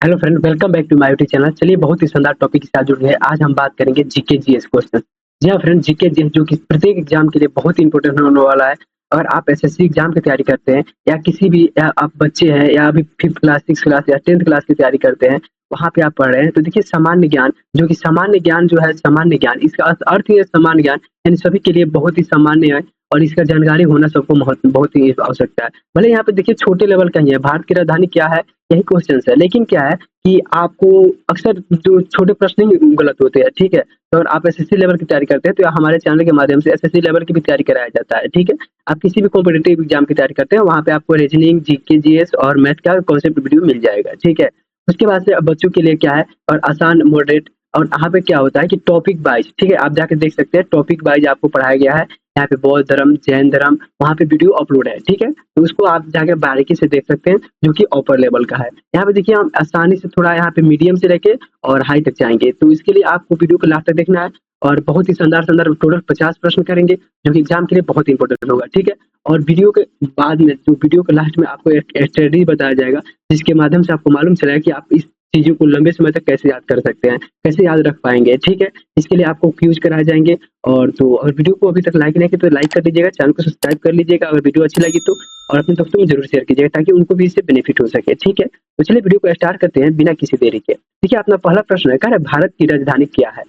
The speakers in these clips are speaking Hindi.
Hello friend, welcome back to my YouTube channel. चलिए, बहुत ही शानदार टॉपिक के साथ जुड़ गए। आज हम बात करेंगे जीके जीएस क्वेश्चन। जी हाँ फ्रेंड, जीके जीएस जो कि प्रत्येक एग्जाम के लिए बहुत ही इंपॉर्टेंट होने वाला है। अगर आप एसएससी एग्जाम की तैयारी करते हैं या किसी भी या आप बच्चे हैं या अभी 5th क्लास 6th क्लास या 10th क्लास की तैयारी करते हैं, वहाँ पे आप पढ़ रहे हैं, तो देखिए सामान्य ज्ञान जो कि सामान्य ज्ञान जो है, सामान्य ज्ञान इसका अर्थ ही है सामान्य ज्ञान, यानी सभी के लिए बहुत ही सामान्य है और इसका जानकारी होना सबको बहुत ही आवश्यकता है। भले यहाँ पे देखिए छोटे लेवल का ही है, भारत की राजधानी क्या है, यही क्वेश्चन है, लेकिन क्या है कि आपको अक्सर जो छोटे प्रश्न ही गलत होते हैं, ठीक है। तो अगर आप एसएससी लेवल की तैयारी करते हैं तो हमारे चैनल के माध्यम से एसएससी लेवल की भी तैयारी कराया जाता है, ठीक है। आप किसी भी कॉम्पिटिटिव एग्जाम की तैयारी करते हैं, वहाँ पे आपको रीजनिंग, जीके जीएस और मैथ का कॉन्सेप्ट वीडियो मिल जाएगा, ठीक है। उसके बाद से अब बच्चों के लिए क्या है, और आसान, मॉडरेट, और यहाँ पे क्या होता है कि टॉपिक वाइज, ठीक है, आप जाके देख सकते हैं, टॉपिक वाइज आपको पढ़ाया गया है। यहाँ पे बौद्ध धर्म, जैन धर्म, वहाँ पे वीडियो अपलोड है, ठीक है। तो उसको आप जाके बारीकी से देख सकते हैं, जो कि अपर लेवल का है। यहाँ पे देखिए हम आसानी से थोड़ा यहाँ पे मीडियम से लेके और हाई तक जाएंगे, तो इसके लिए आपको वीडियो को लास्ट तक देखना है। और बहुत ही शानदार शानदार टोटल 50 प्रश्न करेंगे, जो कि एग्जाम के लिए बहुत इंपॉर्टेंट होगा, ठीक है। और वीडियो के बाद में जो वीडियो के लास्ट में आपको एक स्ट्रेटजी बताया जाएगा, जिसके माध्यम से आपको मालूम चलेगा कि आप इस चीजों को लंबे समय तक कैसे याद कर सकते हैं, कैसे याद रख पाएंगे, ठीक है। इसके लिए आपको क्यूज कराए जाएंगे। और तो अगर वीडियो को अभी तक लाइक नहीं किया तो लाइक कर दीजिएगा, चैनल को सब्सक्राइब कर लीजिएगा अगर वीडियो अच्छी लगी तो, और अपने दोस्तों में जरूर शेयर कीजिएगा ताकि उनको भी इससे बेनिफिट हो सके, ठीक है। तो चलिए वीडियो को स्टार्ट करते हैं बिना किसी देरी के। देखिए अपना पहला प्रश्न है, कह रहा है भारत की राजधानी क्या है।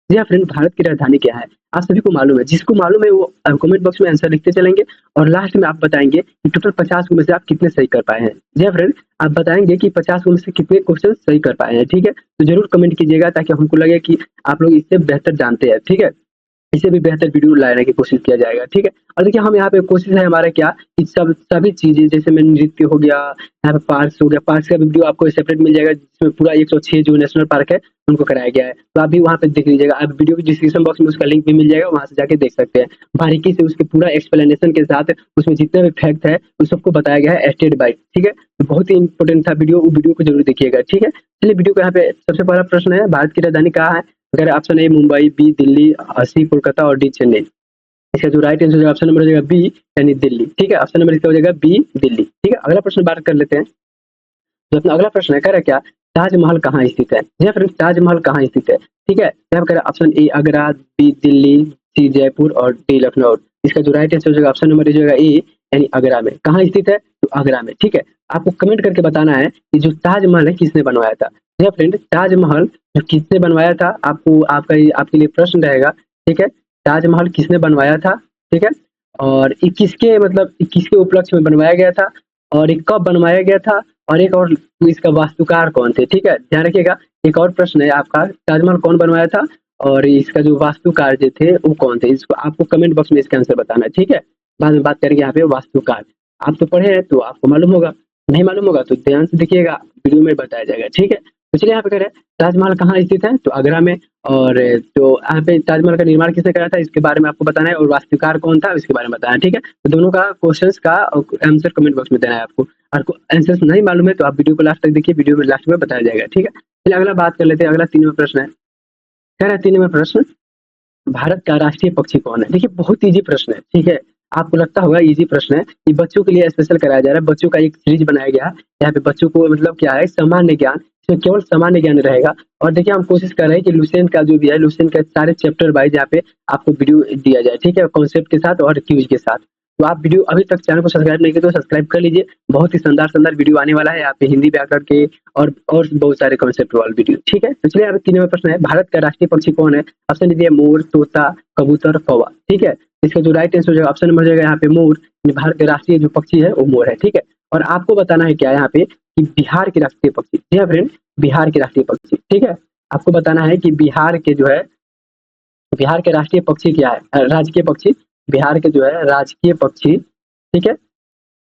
जी हाँ फ्रेंड, भारत की राजधानी क्या है आप सभी को मालूम है। जिसको मालूम है वो कमेंट बॉक्स में आंसर लिखते चलेंगे और लास्ट में आप बताएंगे कि टोटल 50 में से आप कितने सही कर पाए हैं। जी हाँ फ्रेंड, आप बताएंगे कि 50 में से कितने क्वेश्चन सही कर पाए हैं, ठीक है। तो जरूर कमेंट कीजिएगा ताकि हमको लगे कि आप लोग इससे बेहतर जानते हैं, ठीक है। इससे भी बेहतर वीडियो लाने की कोशिश किया जाएगा, ठीक है। और देखिए हम यहाँ पे कोशिश है हमारा क्या कि सभी चीजें, जैसे में नृत्य हो गया, यहाँ पे पार्क्स हो गया, पार्क्स का वीडियो आपको सेपरेट मिल जाएगा, जिसमें पूरा 106 जो नेशनल पार्क है उनको कराया गया है, तो आप भी वहाँ पे देख लीजिएगा। आप वीडियो के डिस्क्रिप्शन बॉक्स में उसका लिंक भी मिल जाएगा, वहाँ से जाके देख सकते हैं बारीकी से, उसके पूरा एक्सप्लेनेशन के साथ उसमें जितने भी फैक्ट है उन सबको बताया गया है स्टेट बाय, ठीक है। तो बहुत ही इंपॉर्टेंट था वीडियो, वो वीडियो को जरूर देखिएगा, ठीक है। चलिए वीडियो को यहाँ पे सबसे पहला प्रश्न है, भारत की राजधानी कहाँ है। अगर option A Mumbai, B Delhi, C Kolkata और डी चेन्नई। इसका जो राइट आंसर ऑप्शन नंबर हो जाएगा बी, यानी दिल्ली, ठीक है। ऑप्शन नंबर इसका हो जाएगा बी, दिल्ली, ठीक है। अगला प्रश्न बात कर लेते हैं। जो अपना अगला प्रश्न है, कह रहा है क्या, ताजमहल कहाँ स्थित है। जी फ्रेंड्स, ताजमहल कहाँ स्थित है, ठीक है। यहाँ पर option A Agra, B Delhi, C Jaipur और डी लखनऊ। इसका जो राइट आंसर हो जाएगा ऑप्शन नंबर हो जाएगा ए, यानी आगरा में। कहाँ स्थित है, तो आगरा में, ठीक है। आपको कमेंट करके बताना है कि जो ताजमहल है किसने बनवाया था। जी फ्रेंड, ताजमहल जो किसने बनवाया था, आपको आपके लिए प्रश्न रहेगा, ठीक है। ताजमहल किसने बनवाया था, ठीक है। और ये किसके मतलब किसके उपलक्ष्य में बनवाया गया था, और ये कब बनवाया गया था, और एक और इसका वास्तुकार कौन थे, ठीक है। ध्यान रखिएगा, एक और प्रश्न है आपका, ताजमहल कौन बनवाया था और इसका जो वास्तुकार जो थे वो कौन थे। इसको आपको कमेंट बॉक्स में इसका आंसर बताना है, ठीक है। बाद में बात करेंगे यहाँ पे वास्तुकार। आप तो पढ़े हैं तो आपको मालूम होगा, नहीं मालूम होगा तो ध्यान से देखिएगा, वीडियो में बताया जाएगा, ठीक है। तो चलिए यहाँ पे करें, ताजमहल कहाँ स्थित है, तो आगरा में। और तो यहाँ पे ताजमहल का निर्माण किसने कराया था इसके बारे में आपको बताना है, और वास्तुकार कौन था इसके बारे में बताना है, ठीक है। तो दोनों का क्वेश्चंस का आंसर कमेंट बॉक्स में देना है आपको। आपको आंसर नहीं मालूम है तो आप वीडियो को लास्ट तक देखिए, वीडियो में लास्ट में बताया जाएगा, ठीक है। चलिए अगला बात कर लेते हैं। अगला 3वां प्रश्न है, कह रहा है 3वां प्रश्न, भारत का राष्ट्रीय पक्षी कौन है। देखिए बहुत इजी प्रश्न है, ठीक है। आपको लगता होगा इजी प्रश्न है, ये बच्चों के लिए स्पेशल कराया जा रहा है, बच्चों का एक सीरीज बनाया गया है। यहाँ पे बच्चों को मतलब क्या है, सामान्य ज्ञान, इसमें केवल सामान्य ज्ञान रहेगा। और देखिए हम कोशिश कर रहे हैं कि लुसेंट का जो भी है, लुसेंट का सारे चैप्टर वाइज यहाँ पे आपको वीडियो दिया जाए, ठीक है, कॉन्सेप्ट के साथ और क्यूज के साथ। तो आप वीडियो अभी तक चैनल को सब्सक्राइब नहीं किए तो सब्सक्राइब कर लीजिए, बहुत ही शानदार शानदार वीडियो आने वाला है यहाँ पे, हिंदी व्याकरण के और बहुत सारे कॉन्सेप्ट वाले वीडियो, ठीक है। तो चलिए अब 3वां प्रश्न है, भारत का राष्ट्रीय पक्षी कौन है। ऑप्शन दीजिए मोर, तोता, कबूतर, कौवा, ठीक है। इसका जो राइट आंसर हो जाएगा ऑप्शन नंबर जाएगा यहाँ पे मोर, भारत के राष्ट्रीय जो पक्षी है वो मोर है, ठीक है। और आपको बताना है क्या यहाँ पे कि बिहार के राष्ट्रीय पक्षी, जी हाँ फ्रेंड, बिहार के राष्ट्रीय पक्षी, ठीक है। आपको बताना है कि बिहार के जो है, बिहार के राष्ट्रीय पक्षी क्या है, राजकीय पक्षी, बिहार के जो है राजकीय पक्षी, ठीक है।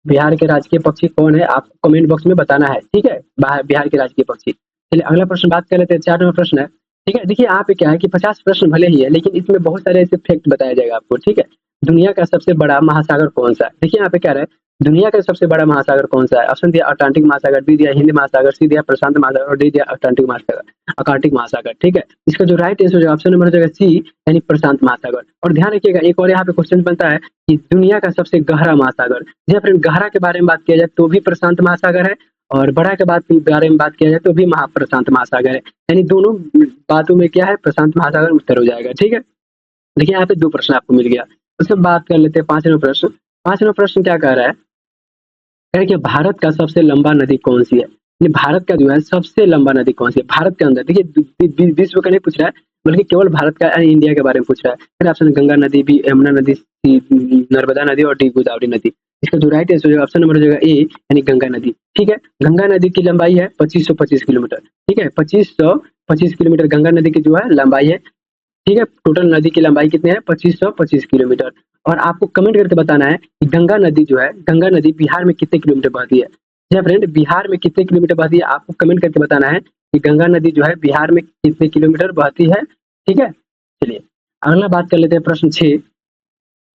बिहार के राजकीय पक्षी कौन है आपको कमेंट बॉक्स में बताना है, ठीक है, बिहार के राजकीय पक्षी। चलिए अगला प्रश्न बात कर लेते हैं, 4वां प्रश्न है, ठीक है। देखिए यहाँ पे क्या है कि 50 प्रश्न भले ही है, लेकिन इसमें बहुत सारे ऐसे फैक्ट बताया जाएगा आपको, ठीक है। दुनिया का सबसे बड़ा महासागर कौन सा है। देखिए यहाँ पे क्या है, दुनिया का सबसे बड़ा महासागर कौन सा है। ऑप्शन दिया अटलांटिक महासागर, बी दिया हिंद महासागर, सी दिया प्रशांत महासागर और डी दिया अटलांटिक महासागर, ठीक है। इसका जो राइट आंसर है ऑप्शन नंबर हो जाएगा सी, यानी प्रशांत महासागर। और ध्यान रखिएगा एक और यहाँ पे क्वेश्चन बनता है कि दुनिया का सबसे गहरा महासागर, जी फ्रेंड, गहरा के बारे में बात किया जाए तो भी प्रशांत महासागर है, और बड़ा के बारे में बात किया जाए तो भी प्रशांत महासागर है। यानी दोनों बातों में क्या है, प्रशांत महासागर उत्तर हो जाएगा। ठीक है, देखिए यहाँ पे 2 प्रश्न आपको मिल गया। उसके बाद बात कर लेते हैं 5वां प्रश्न। 5वां प्रश्न क्या कह रहा है, कह रहा है कि भारत का सबसे लंबा नदी कौन सी है? यानी भारत का जो है सबसे लंबा नदी कौन सी है भारत के अंदर? देखिए विश्व का नहीं पूछ रहा है, बल्कि केवल भारत का यानी इंडिया के बारे में पूछ रहा है। फिर ऑप्शन गंगा नदी, बी यमुना नदी, सी नर्मदा नदी और डी गोदावरी नदी। इसका जो राइट आंसर होगा ऑप्शन नंबर हो जाएगा ए, यानी गंगा नदी। ठीक है, गंगा नदी की लंबाई है 2525 किलोमीटर। ठीक है, 2525 किलोमीटर गंगा नदी की जो है लंबाई है। ठीक है, टोटल नदी की लंबाई कितनी है? 2525 किलोमीटर। और आपको कमेंट करके बताना है कि गंगा नदी जो है, गंगा नदी बिहार में कितने किलोमीटर बहती है? जी फ्रेंड, बिहार में कितने किलोमीटर बहती है आपको कमेंट करके बताना है कि गंगा नदी जो है बिहार में कितने किलोमीटर बहती है। ठीक है, चलिए अगला बात कर लेते हैं प्रश्न 6।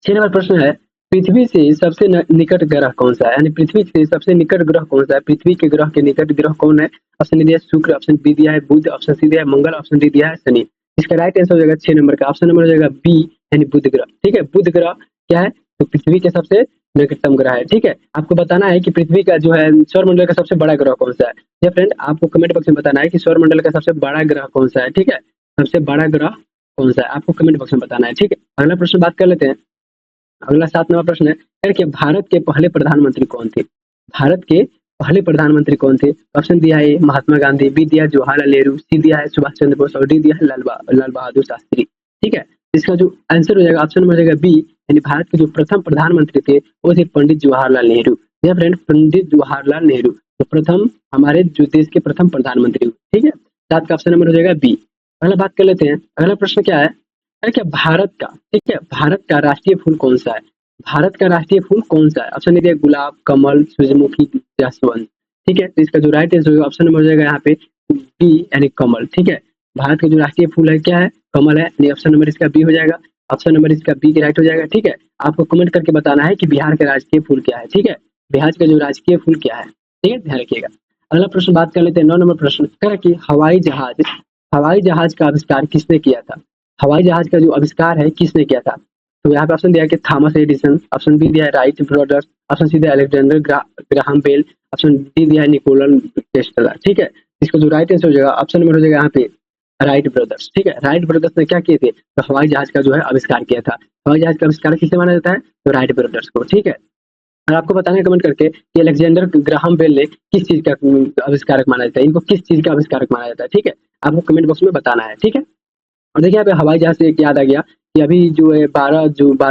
6 नंबर प्रश्न है, पृथ्वी से सबसे निकट ग्रह कौन सा है? यानी पृथ्वी से सबसे निकट ग्रह कौन सा है? पृथ्वी के ग्रह के निकट ग्रह कौन है? ऑप्शन ए दिया है शुक्र, ऑप्शन बी दिया है बुध, ऑप्शन सी दिया है मंगल, ऑप्शन डी दिया है शनि। इसका राइट आंसर हो जाएगा 6 नंबर का, ऑप्शन नंबर हो जाएगा बी, यानी बुध ग्रह। ठीक है, बुध ग्रह क्या है? तो पृथ्वी के सबसे निकटतम ग्रह है। ठीक है, आपको बताना है कि पृथ्वी का जो है सौरमंडल का सबसे बड़ा ग्रह कौन सा है? या फ्रेंड आपको कमेंट बॉक्स में बताना है कि सौरमंडल का सबसे बड़ा ग्रह कौन सा है। ठीक है, सबसे बड़ा ग्रह कौन सा है आपको कमेंट बॉक्स में बताना है। ठीक है, अगला प्रश्न बात कर लेते हैं। अगला 7 नंबर प्रश्न है, यार कि भारत के पहले प्रधानमंत्री कौन थे? भारत के पहले प्रधानमंत्री कौन थे? ऑप्शन दिया है महात्मा गांधी, बी दिया है जवाहरलाल नेहरू, सी दिया है सुभाष चंद्र बोस और डी दिया है लाल बहादुर शास्त्री। ठीक है, इसका जो आंसर हो जाएगा ऑप्शन नंबर हो जाएगा बी, यानी भारत के जो प्रथम प्रधानमंत्री थे वो थे पंडित जवाहरलाल नेहरू। या फ्रेंड, पंडित जवाहरलाल नेहरू तो प्रथम हमारे जो देश के प्रथम प्रधानमंत्री। ठीक है, 7 का ऑप्शन नंबर हो जाएगा बी। अगला बात कर लेते हैं, अगला प्रश्न क्या है, क्या भारत का, ठीक है, भारत का राष्ट्रीय फूल कौन सा है? भारत का राष्ट्रीय फूल कौन सा है? ऑप्शन दिया गुलाब, कमल, सूरजमुखी, जासवंत। ठीक है, तो इसका जो राइट आंसर होगा ऑप्शन नंबर हो जाएगा यहाँ पे बी, यानी कमल। ठीक है, भारत का जो राष्ट्रीय फूल है क्या है? कमल है, यानी ऑप्शन नंबर इसका बी हो जाएगा। ऑप्शन नंबर इसका बी के राइट हो जाएगा। ठीक है, आपको कमेंट करके बताना है कि बिहार का राजकीय फूल क्या है। ठीक है, बिहार का जो राजकीय फूल क्या है? ठीक है, ध्यान रखिएगा। अगला प्रश्न बात कर लेते हैं 9 नंबर प्रश्न, कह कि हवाई जहाज का आविष्कार किसने किया था? हवाई जहाज का जो आविष्कार है किसने किया था? तो यहाँ पे ऑप्शन दिया है कि थॉमस एडिसन, ऑप्शन बी दिया है राइट ब्रदर्स, ऑप्शन सी दिया है Alexander Graham Bell, option D दिया है निकोला टेस्ला। ठीक है, इसका जो राइट आंसर हो जाएगा ऑप्शन नंबर हो जाएगा यहाँ पे राइट ब्रदर्स। ठीक है, राइट ब्रदर्स ने क्या किए थे? तो हवाई जहाज का जो है आविष्कार किया था। हवाई जहाज का आविष्कार किसे माना जाता है? तो राइट ब्रदर्स को। ठीक है, और आपको बताना है कमेंट करके कि अलेक्जेंडर ग्राहम बेल ने किस चीज का आविष्कारक माना जाता है, इनको किस चीज का आविष्कारक माना जाता है। ठीक है, आपको कमेंट बॉक्स में बताना है। ठीक है, और देखिए यहाँ पे हवाई जहाज से एक याद आ गया कि अभी जो है 12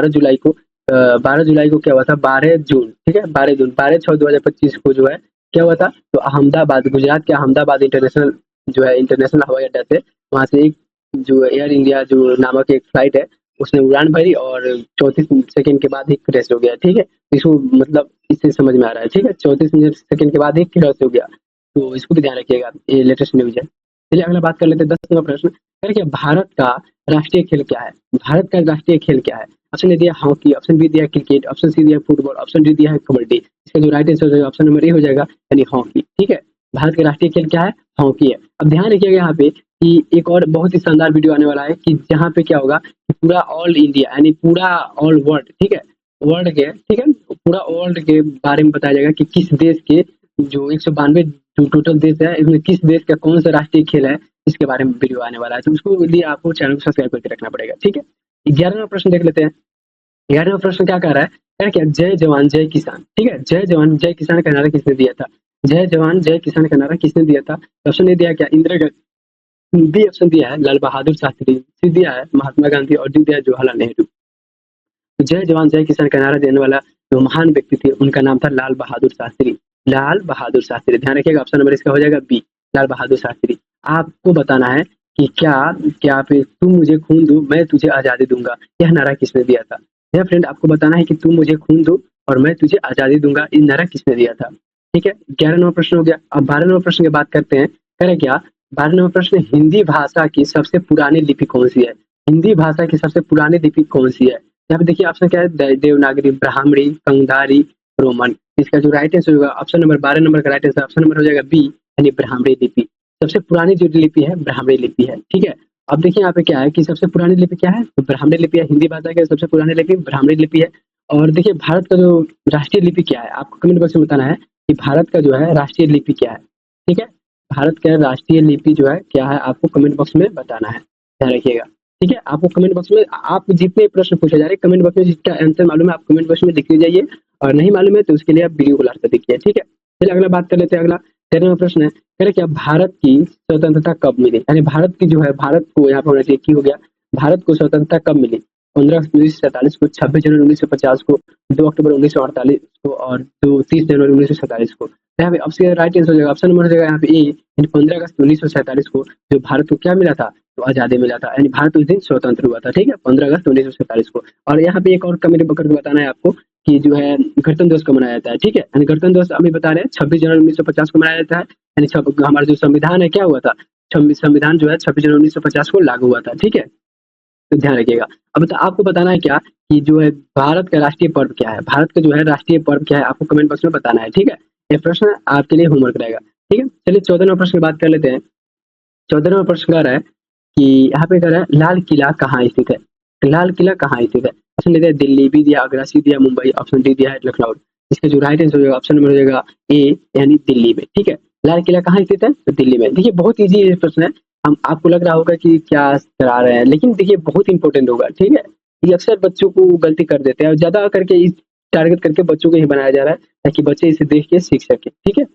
जुलाई को 12 जुलाई को क्या हुआ था? 12 जून, ठीक है, 12/6/2025 को जो है क्या हुआ था? तो अहमदाबाद, गुजरात के अहमदाबाद इंटरनेशनल जो है इंटरनेशनल हवाई अड्डा से वहाँ से एक जो एयर इंडिया जो नामक एक फ्लाइट है उसने उड़ान भरी और 34 सेकंड के बाद ही क्रैश हो गया। ठीक है, इसको मतलब इससे समझ में आ रहा है। ठीक है, 34 सेकंड के बाद ही क्रैश हो गया, तो इसको भी ध्यान रखिएगा, ये लेटेस्ट न्यूज है। चलिए अगला बात कर लेते हैं 10 नंबर प्रश्न, कि भारत का राष्ट्रीय खेल क्या है? भारत का राष्ट्रीय खेल क्या है? ऑप्शन ए दिया हॉकी, ऑप्शन बी दिया क्रिकेट, ऑप्शन सी दिया फुटबॉल, ऑप्शन डी दिया है कबड्डी। इसका जो राइट आंसर हो जाएगा ऑप्शन नंबर ए हो जाएगा, यानी हॉकी। ठीक है, भारत का राष्ट्रीय खेल क्या है? हॉकी है। अब ध्यान रखिएगा यहाँ पे कि एक और बहुत ही शानदार वीडियो आने वाला है कि जहाँ पे क्या होगा कि पूरा ऑल इंडिया यानी पूरा ऑल वर्ल्ड, ठीक है, वर्ल्ड के, ठीक है, पूरा वर्ल्ड के बारे में बताया जाएगा कि किस देश के जो 192 जो टोटल देश है इसमें किस देश का कौन सा राष्ट्रीय खेल है, इसके बारे में वीडियो आने वाला है। तो उसको लिए आपको चैनल को सब्सक्राइब करके रखना पड़ेगा। ठीक है, 11वां प्रश्न देख लेते हैं। 11वां प्रश्न क्या कह रहा है? क्या जय जवान जय किसान। ठीक है, जय जवान जय किसान का नारा किसने दिया था? जय जवान जय किसान का नारा किसने दिया था? ऑप्शन ए दिया क्या इंदिरा गांधी, बी ऑप्शन दिया है लाल बहादुर शास्त्री, सी दिया है महात्मा गांधी और डी दिया है जवाहरलाल नेहरू। जय जवान जय किसान का नारा देने वाला जो महान व्यक्ति थे उनका नाम था लाल बहादुर शास्त्री। लाल बहादुर शास्त्री, ध्यान रखिएगा ऑप्शन नंबर इसका हो जाएगा बी, लाल बहादुर शास्त्री। आपको बताना है कि क्या क्या पे तुम मुझे खून दो मैं तुझे आजादी दूंगा, यह नारा किसने दिया था? मेरा फ्रेंड आपको बताना है कि तुम मुझे खून दो और मैं तुझे आजादी दूंगा, ये नारा किसने दिया था? ठीक है, 11 नंबर प्रश्न हो गया। अब 12 नंबर प्रश्न की बात करते हैं। करें क्या 12 नंबर प्रश्न, हिंदी भाषा की सबसे पुरानी लिपि कौन सी है? हिंदी भाषा की सबसे पुरानी लिपि कौन सी है? यहाँ पे देखिए ऑप्शन क्या है, देवनागरी, ब्राह्मणी, कंधारी, रोमन। इसका जो राइट आंसर होगा ऑप्शन नंबर 12 नंबर का राइट आंसर ऑप्शन नंबर हो जाएगा बी, यानी ब्राह्मणी लिपि। सबसे पुरानी जो लिपि है ब्राह्मणी लिपि है। ठीक है, अब देखिए यहाँ पे क्या है कि सबसे पुरानी लिपि क्या है? तो ब्राह्मणी लिपि है। हिंदी भाषा की सबसे पुरानी लिपि ब्राह्मणी लिपि है। और देखिए भारत का जो राष्ट्रीय लिपि क्या है आपको कमेंट बॉक्स में बताना है कि भारत का जो है राष्ट्रीय लिपि क्या है, ठीक है? भारत का राष्ट्रीय लिपि जो है क्या है, आपको कमेंट बॉक्स में बताना है, ध्यान रखिएगा, ठीक है? आपको कमेंट बॉक्स में आप जितने प्रश्न पूछे जा रहे हैं, कमेंट बॉक्स में जिसका आंसर मालूम है आप कमेंट बॉक्स में लिख जाइए, और नहीं मालूम है तो उसके लिए आप वीडियो को लास्ट तक देखिए, ठीक है? चलिए अगला बात कर लेते हैं। अगला 13वां प्रश्न है, कह रहे क्या भारत की स्वतंत्रता कब मिली? यानी भारत की जो है, भारत को यहाँ पर होना चाहिए की हो गया, भारत को स्वतंत्रता कब मिली? 15 अगस्त 1947 को, 26 जनवरी 1950 को, 2 अक्टूबर 1948 को, और 30 जनवरी 1947 को। यहाँ पे ऑप्शन राइट आंसर हो जाएगा, ऑप्शन नंबर हो जाएगा यहाँ पे ए, 15 अगस्त 1947 को जो भारत को क्या मिला था, तो आजादी मिला था, यानी भारत उस दिन स्वतंत्र हुआ था, ठीक है, 15 अगस्त 1947 को। और यहाँ पे एक और कमेंट करके बताना है आपको कि जो है गणतंत्र दिवस कब मनाया जाता है, ठीक है? यानी गणतंत्र दिवस अभी बता रहे हैं 26 जनवरी 1950 को मनाया जाता है, यानी हमारा जो संविधान है क्या हुआ था, संविधान जो है 26 जनवरी 1950 को लागू हुआ था, ठीक है? तो ध्यान रखिएगा। अब तो आपको बताना है क्या कि जो है भारत का राष्ट्रीय पर्व क्या है, भारत का जो है राष्ट्रीय पर्व क्या है, आपको कमेंट बॉक्स में बताना है, ठीक है? ये प्रश्न आपके लिए होमवर्क रहेगा, ठीक है? चलिए 14वां प्रश्न की बात कर लेते हैं। 14वां प्रश्न कह रहा है कि यहाँ पे कह रहा है लाल किला कहाँ स्थित है? लाल किला कहाँ स्थित है? ऑप्शन देते हैं दिल्ली, बी दिया आगरा, सी दिया मुंबई, ऑप्शन डी दिया है लखनऊ। इसका जो राइट आंसर हो जाएगा ऑप्शन नंबर हो जाएगा ए, यानी दिल्ली में, ठीक है? लाल किला कहाँ स्थित है? तो दिल्ली में। देखिए बहुत ईजी प्रश्न है, हम आपको लग रहा होगा कि क्या करा रहे हैं, लेकिन देखिए बहुत इंपॉर्टेंट होगा, ठीक है? ये अक्सर बच्चों को गलती कर देते हैं, और ज्यादा करके इस टारगेट करके बच्चों को ही बनाया जा रहा है ताकि बच्चे इसे देख के सीख सके, ठीक है?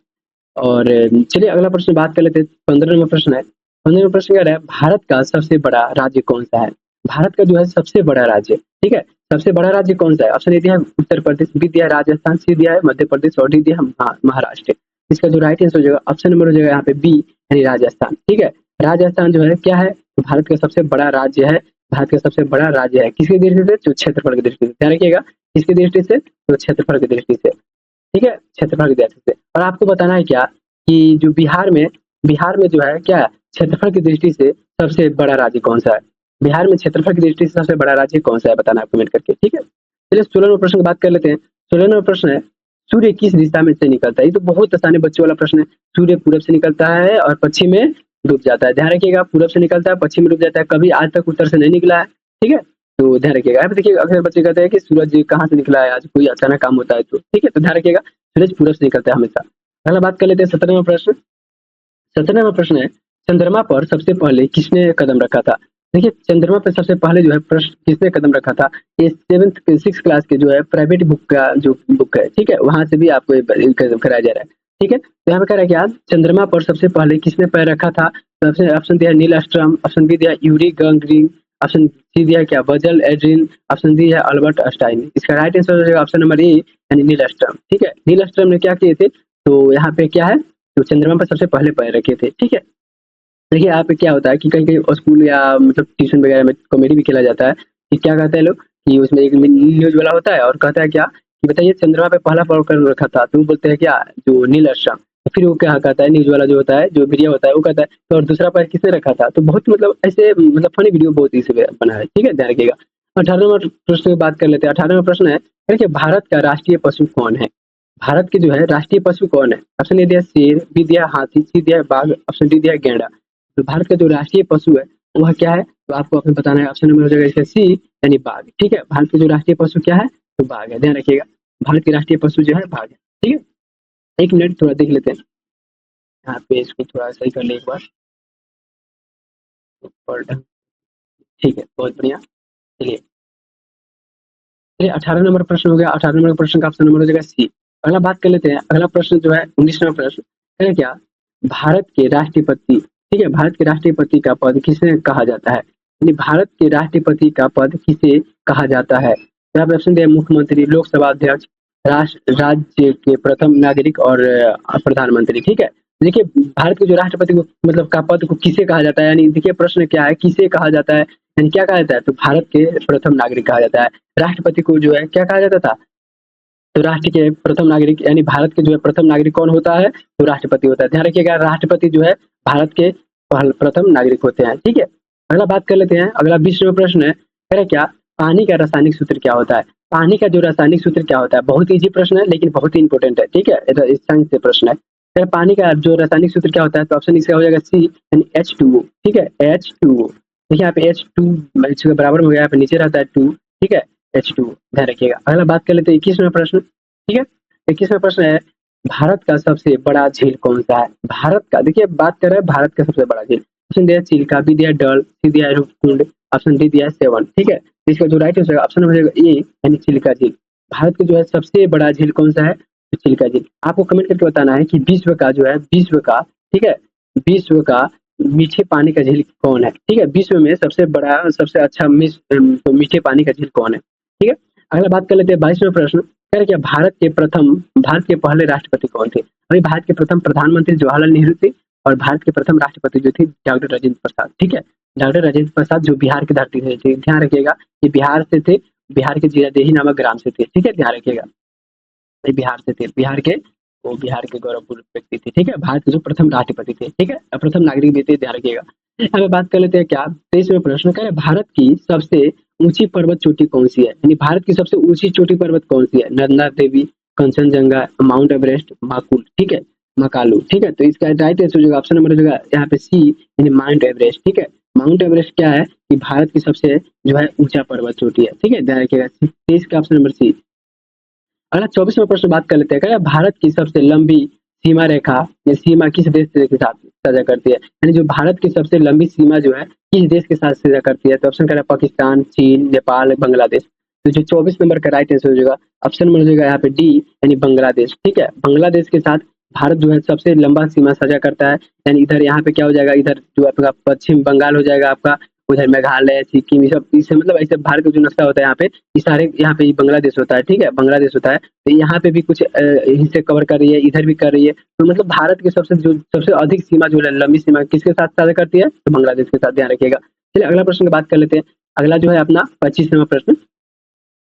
और चलिए अगला प्रश्न बात कर लेते हैं। 15वां प्रश्न है, 15वां प्रश्न कह रहा है भारत का सबसे बड़ा राज्य कौन सा है? भारत का जो है सबसे बड़ा राज्य, ठीक है? सबसे बड़ा राज्य कौन सा है? ऑप्शन ए दिया है उत्तर प्रदेश, बी दिया है राजस्थान, सी दिया है मध्य प्रदेश, और डी दिया है महाराष्ट्र। इसका जो राइट आंसर हो जाएगा ऑप्शन नंबर हो जाएगा यहाँ पे बी, यानी राजस्थान, ठीक है? राजस्थान जो है क्या है, तो भारत का सबसे बड़ा राज्य है, भारत का सबसे बड़ा राज्य है। किसकी दृष्टि से? तो क्षेत्रफल की दृष्टि से, ध्यान रखिएगा, किसकी दृष्टि से? तो क्षेत्रफल की दृष्टि से, ठीक है? क्षेत्रफल की दृष्टि से। और आपको बताना है क्या कि जो बिहार में जो है क्या क्षेत्रफल की दृष्टि से सबसे बड़ा राज्य कौन सा है? बिहार में क्षेत्रफल की दृष्टि से सबसे बड़ा राज्य कौन सा है, बताना आप कमेंट करके, ठीक है? चलिए 16वां प्रश्न की बात कर लेते हैं। 16वां प्रश्न है, सूर्य किस दिशा में से निकलता है? ये तो बहुत आसान है, बच्चों वाला प्रश्न है। सूर्य पूरब से निकलता है और पश्चिम में डूब जाता है। ध्यान रखिएगा, पूरब से निकलता है, पश्चिम में डूब जाता है, कभी आज तक उत्तर से नहीं निकला है, ठीक है? तो ध्यान रखिएगा। यहाँ पे देखिए अक्सर बच्चे कहते हैं कि सूरज कहाँ से निकला है, आज कोई अचानक काम होता है तो, ठीक है? तो ध्यान रखिएगा, सूरज पूरब से निकलता है हमेशा। अगला बात कर लेते हैं 17वां प्रश्न। 17वां प्रश्न है, चंद्रमा पर सबसे पहले किसने कदम रखा था? देखिए चंद्रमा पर सबसे पहले जो है प्रश्न किसने कदम रखा था, ये 6th क्लास के जो है प्राइवेट बुक का जो बुक है, ठीक है? वहां से भी आपको कराया जा रहा है, ठीक है? तो यहाँ पे कह रहा है कि आज चंद्रमा पर सबसे पहले किसने पैर रखा था? तो ऑप्शन दिया नील आर्मस्ट्रांग, ऑप्शन बी दिया यूरी गंगरिन, ऑप्शन सी दिया क्या बजल एड्रिन, ऑप्शन डी है अल्बर्ट आइंस्टाइन। इसका राइट आंसर हो जाएगा ऑप्शन नंबर ए, यानी नील आर्मस्ट्रांग, ठीक है? नील आर्मस्ट्रांग ने क्या किए थे, तो यहाँ पे क्या है, तो चंद्रमा पर सबसे पहले पैर रखे थे, ठीक है? देखिए यहाँ पे क्या होता है कि कहीं-कहीं स्कूल या मतलब ट्यूशन वगैरह में कॉमेडी भी खेला जाता है कि क्या कहते हैं लोग कि उसमें एक न्यूज़ वाला होता है और कहता है क्या कि बताइए चंद्रमा पे पहला पैर कौन रखा था? तो वो बोलते हैं क्या, जो नील आर्मस्ट्रांग। तो फिर वो क्या कहता है, न्यूज़ वाला जो होता है, जो मीडिया होता है, वो कहता है तो और दूसरा पैर किसने रखा था? तो बहुत मतलब ऐसे मतलब फनी वीडियो बहुत इसमें बना है, ठीक है? ध्यान रखिएगा। 18वां प्रश्न की बात कर लेते हैं। 18वां प्रश्न है, देखिए भारत का राष्ट्रीय पशु कौन है? भारत के जो है राष्ट्रीय पशु कौन है? ऑप्शन ए दिया शेर, बी दिया हाथी, सी दिया बाघ, ऑप्शन डी दिया गैंडा। तो भारत का जो राष्ट्रीय पशु है वह क्या है, तो आपको अपने बताना है। ऑप्शन नंबर हो जाएगा इसका सी, यानी बाघ, ठीक है? भारत का जो राष्ट्रीय पशु क्या है, तो बाघ है, ध्यान रखिएगा। भारत के राष्ट्रीय पशु जो है बाघ है, ठीक है? एक मिनट थोड़ा देख लेते हैं, यहाँ पे इसको थोड़ा सही कर ले एक बार, ऊपर ठीक है, बहुत बढ़िया। चलिए चलिए 18 नंबर प्रश्न हो गया। 18 नंबर प्रश्न का ऑप्शन नंबर हो जाएगा सी। अगला बात कर लेते हैं। अगला प्रश्न जो है 19वां प्रश्न है क्या, भारत के राष्ट्रपति, ठीक है? भारत के राष्ट्रपति का पद किसे कहा जाता है? यानी भारत के राष्ट्रपति का पद किसे कहा जाता है? यहाँ पे ऑप्शन दिया मुख्यमंत्री, लोकसभा अध्यक्ष, राष्ट्र राज्य के प्रथम नागरिक, और प्रधानमंत्री, ठीक है? देखिए भारत के जो राष्ट्रपति को मतलब का पद को किसे कहा जाता है, यानी देखिए प्रश्न क्या है, किसे कहा जाता है, यानी क्या कहा जाता है, तो भारत के प्रथम नागरिक कहा जाता है। राष्ट्रपति को जो है क्या कहा जाता था, तो राष्ट्र के प्रथम नागरिक, यानी भारत के जो है प्रथम नागरिक कौन होता है, तो राष्ट्रपति होता है। ध्यान रखिएगा, राष्ट्रपति जो है भारत के प्रथम नागरिक होते हैं, ठीक है? अगला बात कर लेते हैं। अगला 20वां प्रश्न है, कह रहा है क्या पानी का रासायनिक सूत्र क्या होता है? पानी का जो रासायनिक सूत्र क्या होता है? बहुत ईजी प्रश्न है लेकिन बहुत ही इंपॉर्टेंट है, ठीक है? इस साइंस से प्रश्न है। कह रहा है, पानी का जो रासायनिक सूत्र क्या होता है, तो ऑप्शन इसका हो जाएगा सी, यानी H2O, ठीक है? H2O। देखिए यहाँ पे H2 इसके बराबर में हो गया, यहाँ पे नीचे रहता है 2, ठीक है? H2O, ध्यान रखिएगा। अगला बात कर लेते हैं 21वां प्रश्न, ठीक है? 21वां प्रश्न है, भारत का सबसे बड़ा झील कौन सा है? भारत का, देखिए बात कर रहे हैं भारत का सबसे बड़ा झील। ऑप्शन दिया है चिल्का, बी दिया है डल, सी दिया है रूपकुंड, ऑप्शन डी दिया है सेवन। ठीक है, इसका जो right answer option number A यानी चिल्का झील। भारत का जो है सबसे बड़ा झील कौन सा है? तो चिल्का झील। आपको कमेंट करके बताना है कि विश्व का जो है, विश्व का, ठीक है, विश्व का मीठे पानी का झील कौन है? ठीक है, विश्व में सबसे बड़ा, सबसे अच्छा मीठे पानी का झील कौन है? ठीक है, अगला बात कर लेते हैं 22वां प्रश्न। कह रहे क्या भारत के पहले राष्ट्रपति कौन थे? अभी भारत के प्रथम प्रधानमंत्री जवाहरलाल नेहरू थे और भारत के प्रथम राष्ट्रपति जो थे डॉक्टर राजेंद्र प्रसाद। ठीक है, डॉक्टर राजेंद्र प्रसाद जो बिहार की धरती से थे, ध्यान रखिएगा ये बिहार से थे, बिहार के जीरादेही नामक ग्राम से थे। ठीक है, ध्यान रखिएगा ये बिहार से थे, बिहार के, वो बिहार के गौरवपूर्ण व्यक्ति थे। ठीक है, भारत के जो प्रथम राष्ट्रपति थे। ठीक है, प्रथम नागरिक भी थे, ध्यान रखिएगा। अब बात कर लेते हैं क्या 23वें प्रश्न का, भारत की सबसे ऊंची पर्वत चोटी कौन सी है? यानी भारत की सबसे ऊंची चोटी पर्वत कौन सी है? नर्मदा देवी, कंचनजंगा, माउंट एवरेस्ट, माकुल। ठीक है, मकालू। ठीक है, तो इसका राइट आंसर जो ऑप्शन नंबर होगा यहाँ पे सी यानी माउंट एवरेस्ट। ठीक है, माउंट एवरेस्ट क्या है कि भारत की सबसे जो है ऊंचा पर्वत चोटी है। ठीक है, ध्यान रखिएगा, तेईस का ऑप्शन नंबर सी। अगला 24वां प्रश्न बात कर लेते हैं, क्या भारत की सबसे लंबी सीमा रेखा या सीमा किस देश के साथ साझा करती है? यानी जो भारत की सबसे लंबी सीमा जो है किस देश के साथ साझा करती है? तो ऑप्शन करें पाकिस्तान, चीन, नेपाल, बांग्लादेश। तो जो 24 नंबर का राइट आंसर हो जाएगा ऑप्शन नंबर हो जाएगा यहाँ पे डी यानी बांग्लादेश। ठीक है, बांग्लादेश के साथ भारत जो है सबसे लंबा सीमा साझा करता है। यानी इधर यहाँ पे क्या हो जाएगा, इधर जो आपका पश्चिम बंगाल हो जाएगा आपका, उधर मेघालय, सिक्किम, ये सब इससे मतलब ऐसे भारत का जो नक्शा होता है यहाँ पे, ये सारे यहाँ पे बांग्लादेश होता है। ठीक है, बांग्लादेश होता है, तो यहाँ पे भी कुछ हिस्से कवर कर रही है, इधर भी कर रही है। तो मतलब भारत की सबसे अधिक सीमा जो है, लंबी सीमा किसके साथ साझा करती है? तो बांग्लादेश के साथ, ध्यान रखिएगा। चलिए अगला प्रश्न की बात कर लेते हैं। अगला जो है अपना 25वां प्रश्न।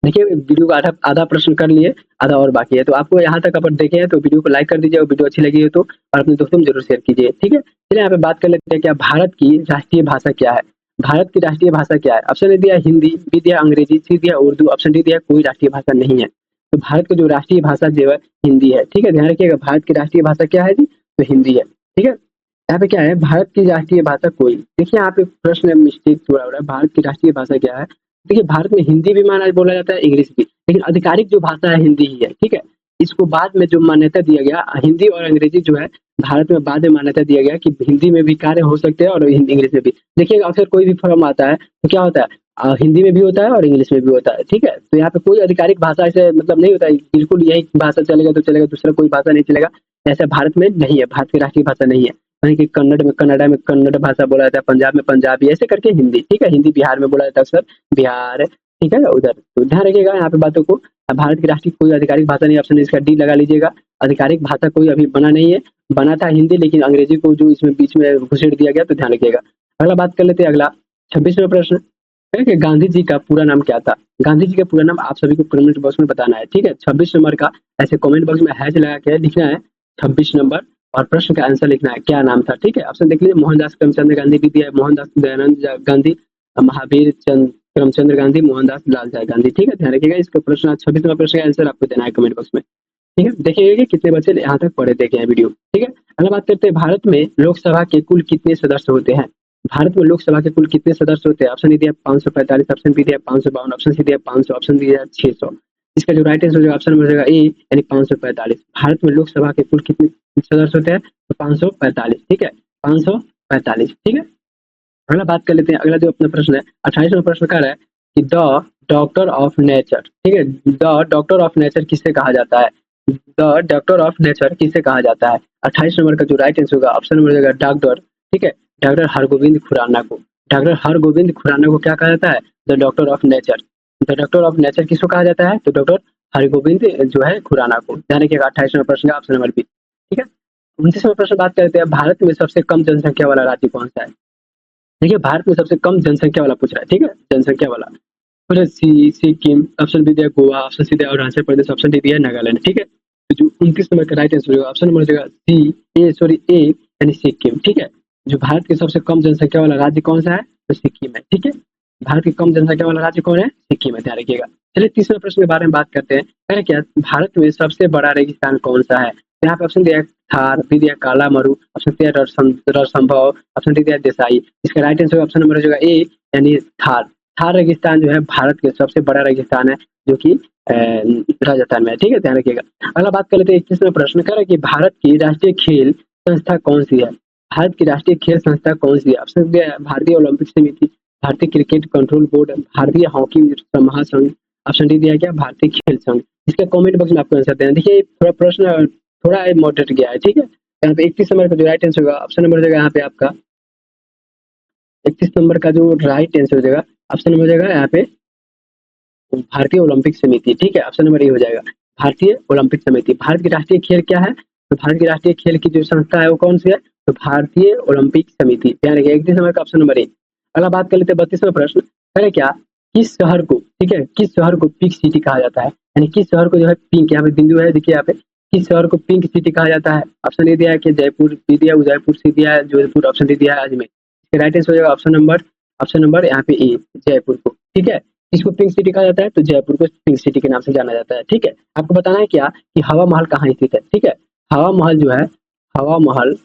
देखिए वीडियो का आधा आधा प्रश्न कर लिए, आधा और बाकी है। तो आपको यहाँ तक अगर देखे हैं तो वीडियो को लाइक कर दीजिए और वीडियो अच्छी लगी है तो, और अपने दोस्तों में जरूर शेयर कीजिए। ठीक है, चलिए यहाँ पे बात कर लेते हैं क्या भारत की राष्ट्रीय भाषा क्या है? भारत की राष्ट्रीय भाषा क्या है? ऑप्शन ए दिया हिंदी, बी दिया अंग्रेजी, सी दिया उर्दू, ऑप्शन डी दिया कोई राष्ट्रीय भाषा नहीं है। तो भारत की जो राष्ट्रीय भाषा जो है हिंदी है। ठीक है, ध्यान रखिएगा भारत की राष्ट्रीय भाषा क्या है जी? तो हिंदी है। ठीक है, यहाँ पे क्या है, भारत की राष्ट्रीय भाषा कोई, देखिए यहाँ पे प्रश्न मिस्टेक थोड़ा हो रहा है। भारत की राष्ट्रीय भाषा क्या है? देखिए भारत में हिंदी भी माना बोला जाता है, इंग्लिश भी, लेकिन आधिकारिक जो भाषा है हिंदी ही है। ठीक है, इसको बाद में जो मान्यता दिया गया, हिंदी और अंग्रेजी जो है भारत में बाद में मान्यता दिया गया कि हिंदी में भी कार्य हो सकते हैं और इंग्लिश में भी। देखिए अक्सर कोई भी फॉर्म आता है तो क्या होता है, हिंदी में भी होता है और इंग्लिश में भी होता है। ठीक है, तो यहाँ पे कोई आधिकारिक भाषा ऐसे मतलब नहीं होता है बिल्कुल यही भाषा चलेगा तो चलेगा, दूसरा कोई भाषा नहीं चलेगा, ऐसा भारत में नहीं है। भारत की राष्ट्रीय भाषा नहीं है। यानी कि कन्नड़ा में कन्नड़ भाषा बोला जाता है, पंजाब में पंजाबी, ऐसे करके हिंदी। ठीक है, हिंदी बिहार में बोला जाता है अक्सर, बिहार। ठीक है, उधर तो ध्यान रखिएगा यहाँ पे बातों को। भारत की राष्ट्रीय कोई आधिकारिक भाषा नहीं, ऑप्शन इसका डी लगा लीजिएगा। आधिकारिक भाषा कोई अभी बना नहीं है, बना था हिंदी, लेकिन अंग्रेजी को जो इसमें बीच में घुसेड़ दिया गया, तो ध्यान रखिएगा। अगला बात कर लेते हैं, अगला 26वां प्रश्न है कि गांधी जी का पूरा नाम क्या था? गांधी जी का पूरा नाम आप सभी को कमेंट बॉक्स में बताना है। ठीक है, 26 नंबर का ऐसे कमेंट बॉक्स में हैश लगा के लिखना है 26 नंबर, और प्रश्न का आंसर लिखना है क्या नाम था। ठीक है, ऑप्शन देख लीजिए, मोहनदास करमचंद गांधी भी दिया है, मोहनदास दयानंद गांधी, महावीर चंद करमचंद गांधी, मोहनदास लालसाई गांधी। ठीक है, ध्यान रखिएगा। इसका प्रश्न 26वां प्रश्न का आंसर आपको देना है कमेंट बॉक्स में। ठीक है, देखिएगा कि कितने बच्चे यहाँ तक पढ़े देखे हैं वीडियो। ठीक है, अगला बात करते हैं, भारत में लोकसभा के कुल कितने सदस्य होते हैं? भारत में लोकसभा के कुल कितने सदस्य होते हैं? ऑप्शन दिया 545, ऑप्शन बी दिया 552, ऑप्शन सी दिया 500, ऑप्शन दिया 600। इसका जो राइट आंसर ऑप्शन हो जाएगा ए यानी 545। भारत में लोकसभा के कुल कितने सदस्य होते हैं? तो 545। ठीक है, 545। ठीक है, अगला बात कर लेते हैं। अगला जो अपना प्रश्न है 28वां प्रश्न कह रहा है कि द डॉक्टर ऑफ नेचर। ठीक है, द डॉक्टर ऑफ नेचर किसे कहा जाता है? द डॉक्टर ऑफ नेचर किसे कहा जाता है? 28 नंबर का जो राइट आंसर होगा ऑप्शन नंबर होगा डॉक्टर। ठीक है, डॉक्टर हरगोविंद खुराना को, डॉक्टर हरगोविंद खुराना को क्या कहा जाता है? The doctor of nature. The doctor of nature किसको कहा जाता है? तो डॉक्टर हरगोविंद जो है खुराना को, ध्यान रखिएगा। 28वां प्रश्न का ऑप्शन नंबर बी। ठीक है, 29वां प्रश्न बात करते हैं, भारत में सबसे कम जनसंख्या वाला राज्य कौन सा है? देखिए भारत में सबसे कम जनसंख्या वाला पूछ रहा है। ठीक है, जनसंख्या वाला फिर सी सिक्किम, ऑप्शन बी दिया गोवा, ऑप्शन सी दिया अरुणाचल प्रदेश, ऑप्शन डी दिया नागालैंड। ठीक है, तो जो 29 नंबर का राइट आंसर होगा ऑप्शन नंबर होगा ए यानी सिक्किम। ठीक है, जो भारत के सबसे कम जनसंख्या वाला राज्य कौन सा है? तो सिक्किम है। ठीक है, भारत की कम जनसंख्या वाला राज्य कौन है? सिक्किम है, ध्यान रखिएगा। चलिए तीसरे प्रश्न के बारे में बात करते हैं। कह क्या भारत में सबसे बड़ा रेगिस्तान कौन सा है? यहाँ पे ऑप्शन दिया थार, बी दिया काला मरु, ऑप्शन दिया रसंभव, ऑप्शन डी दिया देसाई। इसका राइट आंसर ऑप्शन नंबर हो जाएगा ए यानी थार। थार रेगिस्तान जो है भारत के सबसे बड़ा रेगिस्तान है, जो कि राजस्थान में है। ठीक है, ध्यान रखिएगा। अगला बात कर लेते हैं 21वां प्रश्न कह रहा है कि भारत की राष्ट्रीय खेल संस्था कौन सी है? भारत की राष्ट्रीय खेल संस्था कौन सी है? ऑप्शन दिया है भारतीय ओलंपिक समिति, भारतीय क्रिकेट कंट्रोल बोर्ड, भारतीय हॉकी महासंघ, ऑप्शन डी दिया गया भारतीय खेल संघ। इसका कमेंट बॉक्स में आपको आंसर देना। देखिए थोड़ा प्रश्न थोड़ा मॉडरेट गया है। ठीक है, यहाँ पे 31 नंबर का जो राइट आंसर होगा ऑप्शन नंबर हो जाएगा यहाँ पे आपका 31 नंबर का जो राइट आंसर हो जाएगा ऑप्शन नंबर हो जाएगा यहाँ पे भारतीय ओलंपिक समिति। ठीक है, ऑप्शन नंबर ए हो जाएगा भारतीय ओलंपिक समिति। भारत की राष्ट्रीय खेल क्या है? तो भारत की राष्ट्रीय खेल की जो संस्था है वो कौन सी है? तो भारतीय ओलंपिक समिति। ध्यान रखिए 31 नंबर का ऑप्शन नंबर ए। अगला बात कर लेते हैं 32वां प्रश्न। पहले क्या किस शहर को, ठीक है, किस शहर को पिंक सिटी कहा जाता है? यानी किस शहर को जो है पिंक, यहाँ पे बिंदु है देखिए यहाँ पे, किस शहर को पिंक सिटी कहा जाता है? ऑप्शन ए दिया है कि जयपुर, बी दिया उदयपुर, सी दिया है जोधपुर, ऑप्शन डी दिया है अजमेर। राइट आंसर हो जाएगा ऑप्शन नंबर यहाँ पे ए, जयपुर को। ठीक है, इसको पिंक सिटी कहा जाता है तो जयपुर को पिंक सिटी के नाम से जाना जाता है। ठीक है, आपको बताना है क्या कि हवा महल कहाँ स्थित है? ठीक है, हवा महल जो है, हवा महल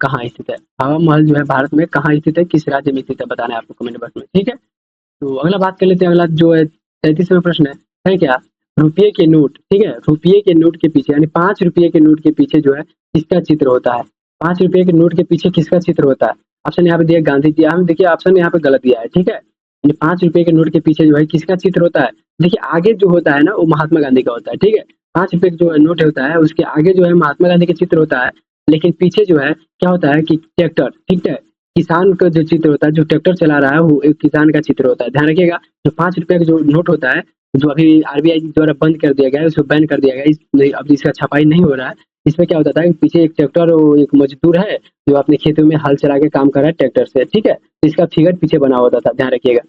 कहाँ स्थित है? हवा महल जो है भारत में कहाँ स्थित है, किस राज्य में स्थित है, बताना है आपको कमेंट बॉक्स में। ठीक है, तो अगला बात कर लेते हैं। अगला जो है 33वां प्रश्न है क्या रुपये के नोट, ठीक है, रुपये के नोट के पीछे यानी 5 रुपये के नोट के पीछे जो है किसका चित्र होता है? 5 रुपये के नोट के पीछे किसका चित्र होता है? ऑप्शन यहाँ पे दिया गांधी जी, हम देखिए ऑप्शन यहाँ पे गलत दिया है। ठीक है, 5 रुपये के नोट के पीछे जो है किसका चित्र होता है? देखिए आगे जो होता है ना वो महात्मा गांधी का होता है। ठीक है, 5 रुपये जो नोट होता है उसके आगे जो है महात्मा गांधी का चित्र होता है, लेकिन पीछे जो है क्या होता है कि ट्रैक्टर, ठीक है, किसान का जो चित्र होता है, जो ट्रैक्टर चला रहा है वो एक किसान का चित्र होता है। ध्यान रखिएगा, जो 5 रुपये का जो नोट होता है जो अभी आरबीआई द्वारा बंद कर दिया गया है, उसको बैन कर दिया गया है, अब इसका छपाई नहीं हो रहा है। इसमें क्या होता था कि पीछे एक ट्रैक्टर और एक मजदूर है जो अपने खेतों में हल चला के काम कर रहा है ट्रैक्टर से। ठीक है, इसका फिगर पीछे बना होता था, ध्यान रखिएगा।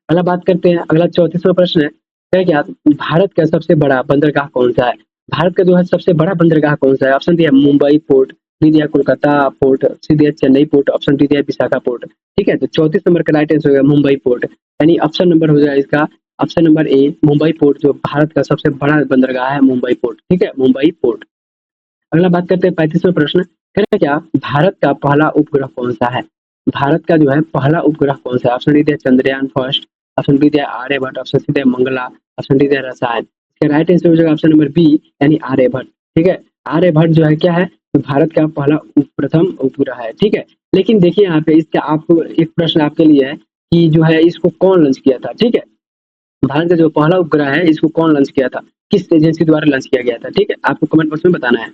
अगला बात करते हैं, अगला 34वां प्रश्न है क्या भारत का सबसे बड़ा बंदरगाह कौन सा है? भारत का जो है सबसे बड़ा बंदरगाह कौन सा है? ऑप्शन दिया मुंबई पोर्ट, बी दिया कोलकाता पोर्ट, सी दिया चेन्नई पोर्ट, ऑप्शन डी दिया विशाखा पोर्ट। ठीक है, तो 34 नंबर का राइट आंसर होगा मुंबई पोर्ट, यानी ऑप्शन नंबर हो जाएगा इसका option number A Mumbai port, जो भारत का सबसे बड़ा बंदरगाह है मुंबई पोर्ट। ठीक है, मुंबई पोर्ट। अगला बात करते हैं 35वां प्रश्न, कह रहा क्या भारत का पहला उपग्रह कौन सा है? भारत का जो है पहला उपग्रह कौन सा है? ऑप्शन डी दिया चंद्रयान फर्स्ट, ऑप्शन बी दिया आर्यभट्ट, ऑप्शन सी दिया मंगला, ऑप्शन डी दिया रसायन। इसका राइट आंसर हो जाएगा ऑप्शन नंबर बी, यानी आर्यभट्ट। ठीक है, आर्यभट्ट जो है क्या है, तो भारत का पहला प्रथम उपग्रह है। ठीक है, लेकिन देखिए यहाँ पे इसका आपको एक प्रश्न आपके लिए है कि जो है इसको कौन लॉन्च किया था? ठीक है, भारत का जो पहला उपग्रह है इसको कौन लॉन्च किया था, किस एजेंसी द्वारा लॉन्च किया गया था? ठीक है, आपको कमेंट बॉक्स में बताना है।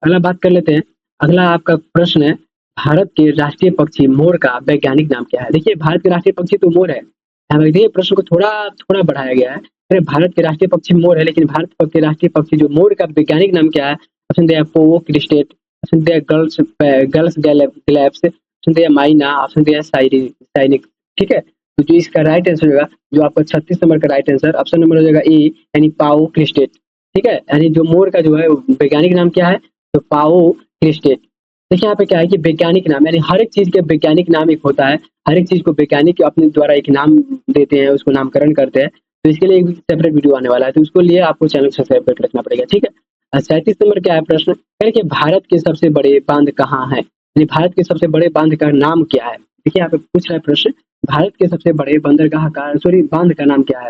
अगला बात कर लेते हैं, अगला आपका प्रश्न है भारत के राष्ट्रीय पक्षी मोर का वैज्ञानिक नाम क्या है? देखिए भारत के राष्ट्रीय पक्षी तो मोर है, देखिए प्रश्न को थोड़ा थोड़ा बढ़ाया गया है। अरे भारत के राष्ट्रीय पक्षी मोर है, लेकिन भारत के राष्ट्रीय पक्षी जो मोर का वैज्ञानिक नाम क्या है? ऑप्शन दिया पोवो क्रिस्टेट, ऑप्शन दिया गर्ल्स गैलेप्स, ऑप्शन दिया माइना, ऑप्शन दिया साइनिक। ठीक है, तो जो इसका राइट आंसर होगा, जो आपका 36 नंबर का राइट आंसर ऑप्शन नंबर हो जाएगा ए, यानी पाओ क्रिस्टेट। ठीक है, यानी जो मोर का जो है वैज्ञानिक नाम क्या है? तो पाओ क्रिस्टेट। देखिए यहाँ पे क्या है कि वैज्ञानिक नाम, यानी हर एक चीज के वैज्ञानिक नाम एक होता है, हर एक चीज को वैज्ञानिक अपने द्वारा एक नाम देते हैं, उसको नामकरण करते हैं। तो इसके लिए एक सेपरेट वीडियो आने वाला है, तो उसको लिए आपको चैनल को सब्सक्राइब करके रखना पड़ेगा। ठीक है, 37 नंबर क्या है प्रश्न, कि भारत के सबसे बड़े बांध कहाँ है? यानी भारत के सबसे बड़े बांध का नाम क्या है? देखिए यहाँ पे पूछ रहा है प्रश्न, भारत के सबसे बड़े बंदरगाह का बांध का नाम क्या है?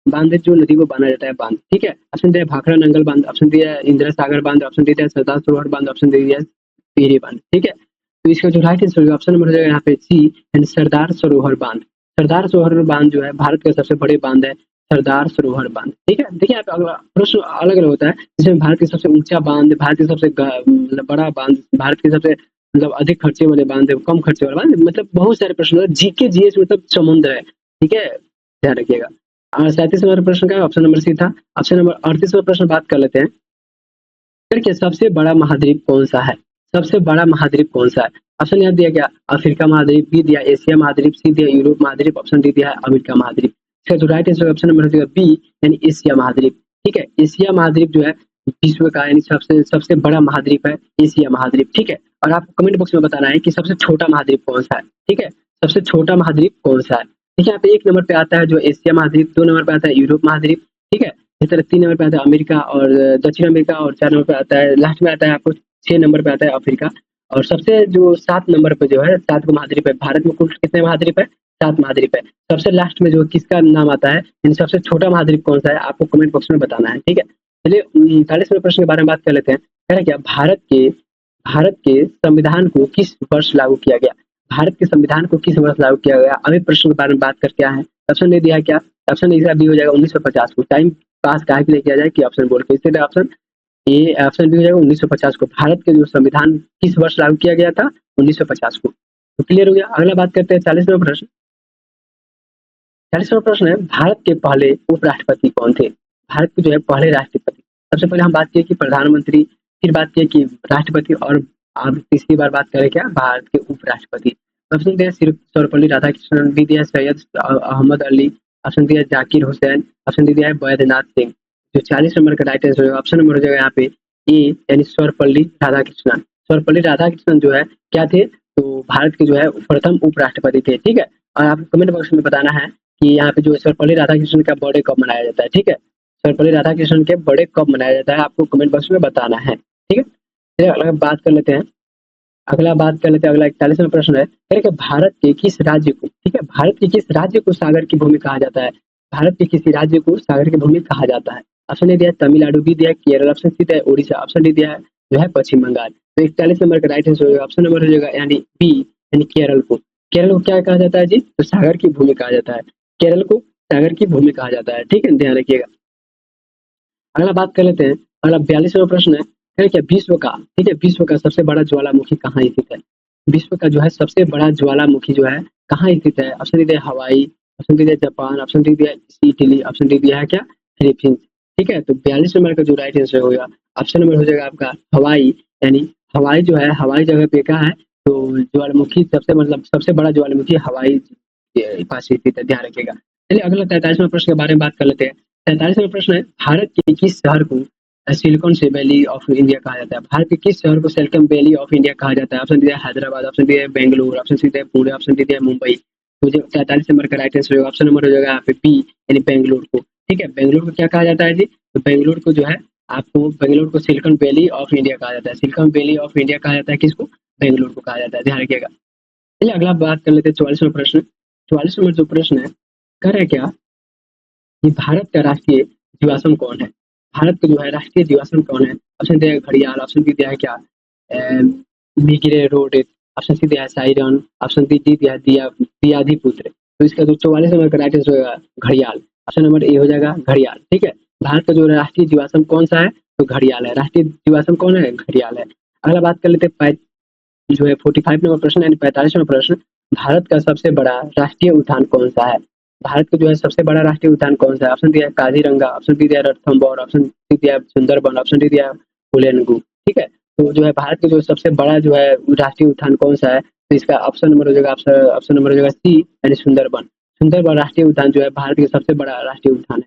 बांध जो नदी को बांधा जाता है, बांध। ठीक है, ऑप्शन दिया भाखड़ा नंगल बांध, ऑप्शन दिया इंदिरा सागर बांध, ऑप्शन दिया सरदार सरोवर बांध, ऑप्शन दिया टिहरी बांध। ठीक है, तो इसका जो राइट आंसर ऑप्शन नंबर हो जाएगा यहाँ पे सी, यानी सरदार सरोवर बांध। सरदार सरोवर बांध जो है भारत का सबसे बड़े बांध है, सरदार सरोवर बांध। ठीक है, देखिए यहाँ पे अगला प्रश्न अलग अलग होता है, जिसमें भारत के सबसे ऊंचा बांध, भारत के सबसे बड़ा बांध, भारत के सबसे मतलब अधिक खर्चे वाले बांध, कम खर्चे वाले बांध, मतलब बहुत सारे प्रश्न, जीके जीएस मतलब समुद्र है। ठीक है, ध्यान रखिएगा। 37 नंबर प्रश्न का ऑप्शन नंबर सी था। ऑप्शन नंबर 38वां प्रश्न बात कर लेते हैं, फिर सबसे बड़ा महाद्वीप कौन सा है? सबसे बड़ा महाद्वीप कौन सा है? ऑप्शन यहाँ दिया गया अफ्रीका महाद्वीप, बी दिया एशिया महाद्वीप, सी दिया यूरोप महाद्वीप, ऑप्शन डी दिया है अमेरिका महाद्वीप। इसका जो राइट आंसर ऑप्शन नंबर हो बी, यानी एशिया महाद्वीप। ठीक है, एशिया महाद्वीप जो है विश्व का यानी सबसे बड़ा महाद्वीप है एशिया महाद्वीप। ठीक है, और आपको कमेंट बॉक्स में बताना है कि सबसे छोटा महाद्वीप कौन सा है। ठीक है, सबसे छोटा महाद्वीप कौन सा है? देखिए यहाँ पे 1 नंबर पे आता है जो एशिया महाद्वीप, 2 नंबर पे आता है यूरोप महाद्वीप। ठीक है, इस तरह 3 नंबर पे आता है अमेरिका और दक्षिण अमेरिका, और 4 नंबर पे आता है, लास्ट में आता है आपको 6 नंबर पे आता है अफ्रीका। और सबसे जो 7 नंबर पे जो है 7 को महाद्वीप है। भारत में कुल कितने महाद्वीप है? 7 महाद्वीप है। सबसे लास्ट में जो किसका नाम आता है, यानी सबसे छोटा महाद्वीप कौन सा है, आपको कमेंट बॉक्स में बताना है, ठीक है। चलिए 39वें प्रश्न के बारे में बात कर लेते हैं। कह रहे क्या, भारत के संविधान को किस वर्ष लागू किया गया? भारत के संविधान को किस वर्ष लागू किया गया? अभी प्रश्न के बारे में बात करके आए हैं। ऑप्शन दे दिया है क्या? ऑप्शन इसका बी हो जाएगा 1950 को। टाइम पास काहे के लिए किया जाए कि ऑप्शन बोल के, इसलिए ऑप्शन ए, ऑप्शन बी हो जाएगा 1950 को। भारत के जो संविधान किस वर्ष लागू किया गया था? 1950 को। तो क्लियर हो गया। अगला बात करते हैं 40वां प्रश्न। 40वां प्रश्न है, भारत के पहले उपराष्ट्रपति कौन थे? भारत के जो है पहले राष्ट्रपति। सबसे पहले हम बात किए कि प्रधानमंत्री, फिर बात किए कि राष्ट्रपति, और अब तीसरी बार बात करें क्या, भारत के उपराष्ट्रपति। ऑप्शन दिया सिर्फ सर्वपल्ली राधाकृष्णन, बी दिया सैयद अहमद अली, ऑप्शन दिया जाकिर हुसैन, ऑप्शन दिया है बैद्यनाथ सिंह। जो 40 नंबर का राइट आंसर ऑप्शन नंबर हो जाएगा यहाँ पे ए, यानी सर्वपल्ली राधाकृष्णन। सर्वपल्ली राधाकृष्णन जो है क्या थे, तो भारत के जो है प्रथम उपराष्ट्रपति थे, ठीक है। और आपको कमेंट बॉक्स में बताना है कि यहाँ पे जो सर्वपल्ली राधाकृष्णन का बर्थडे कब मनाया जाता है, ठीक है। सर्वपल्ली राधाकृष्णन के बर्थडे कब मनाया जाता है, आपको कमेंट बॉक्स में बताना है, ठीक है। चलिए अगला बात कर लेते हैं। अगला 41वां प्रश्न है, कि भारत के किस राज्य को, ठीक है, भारत के किस राज्य को सागर की भूमि कहा जाता है? भारत के किसी राज्य को सागर की भूमि कहा जाता है? ऑप्शन ए दिया है तमिलनाडु, बी दिया है केरल, ऑप्शन सी दिया है उड़ीसा, ऑप्शन डी दिया है जो है पश्चिम बंगाल। तो 41 नंबर का राइट आंसर होगा ऑप्शन नंबर हो जाएगा यानी बी, यानी केरल को। केरल को क्या कहा जाता है जी? तो सागर की भूमि कहा जाता है। केरल को सागर की भूमि कहा जाता है, ठीक है, ध्यान रखिएगा। अगला बात कर लेते हैं। अगला 42वां प्रश्न है, क्या विश्व का, ठीक है, विश्व का सबसे बड़ा ज्वालामुखी कहाँ स्थित है? विश्व का जो है सबसे बड़ा ज्वालामुखी जो है कहाँ स्थित है? ऑप्शन डी दिया हवाई, ऑप्शन डी दिया जापान, ऑप्शन डी दिया इटली, ऑप्शन डी दिया है क्या, फिलीपींस, ठीक है। तो 42 नंबर का जो राइट आंसर होगा ऑप्शन नंबर हो जाएगा आपका हवाई, यानी हवाई जो है हवाई जगह पे कहाँ है, तो ज्वालामुखी सबसे मतलब सबसे बड़ा ज्वालामुखी हवाई पास स्थित है, ध्यान रखिएगा। चलिए अगला 43वां प्रश्न के बारे में बात कर लेते हैं। 43वां प्रश्न है, भारत के किस शहर को सिलिकॉन वैली ऑफ इंडिया कहा जाता है? भारत के किस शहर को सिलिकॉन वैली ऑफ इंडिया कहा जाता है? ऑप्शन दिया है हैदराबाद, ऑप्शन दिया है बेंगलुरु, ऑप्शन सी दिया है पुणे, ऑप्शन डी दिया है मुंबई। तो जो 43 नंबर का राइट आंसर होगा ऑप्शन नंबर हो जाएगा यहाँ पे बी, यानी बेंगलुरु को, ठीक है। बेंगलुरु को क्या कहा जाता है जी? तो बेंगलुरु को जो है आपको बेंगलुरु को सिलिकॉन वैली ऑफ इंडिया कहा जाता है। सिलिकॉन वैली ऑफ इंडिया कहा जाता है किसको? बेंगलुरु को कहा जाता है, ध्यान रखिएगा। चलिए अगला बात कर लेते हैं 44वां प्रश्न। 44 नंबर जो प्रश्न है, कह रहे क्या कि भारत का राष्ट्रीय जीवाश्म कौन है? भारत का जो है राष्ट्रीय जीवाश्म कौन है? ऑप्शन दिया है घड़ियाल, ऑप्शन डी दिया है क्या मीगरे रोड, ऑप्शन सी दिया है साइरन, ऑप्शन डी दिया है दियाधिपुत्र। तो इसका जो 44 नंबर का राइट आंसर होगा घड़ियाल, ऑप्शन नंबर ए हो जाएगा घड़ियाल, ठीक है। भारत का जो राष्ट्रीय जीवाश्म कौन सा है? तो घड़ियाल है। राष्ट्रीय जीवाश्म कौन है? घड़ियाल है। अगला बात कर लेते हैं जो है 45 नंबर प्रश्न यानी 45वां प्रश्न, भारत का सबसे बड़ा राष्ट्रीय उद्यान कौन सा है? भारत का जो है सबसे बड़ा राष्ट्रीय उद्यान कौन सा है? ऑप्शन दिया है काजीरंगा, ऑप्शन डी दिया है रणथंभौर, ऑप्शन सी दिया है सुंदरबन, ऑप्शन डी दिया है फुलेनगु, ठीक है। तो जो है भारत का जो सबसे बड़ा जो है राष्ट्रीय उद्यान कौन सा है? तो इसका ऑप्शन नंबर हो जाएगा ऑप्शन नंबर हो जाएगा सी, यानी सुंदरबन। सुंदरबन राष्ट्रीय उद्यान जो है भारत का सबसे बड़ा राष्ट्रीय उद्यान है।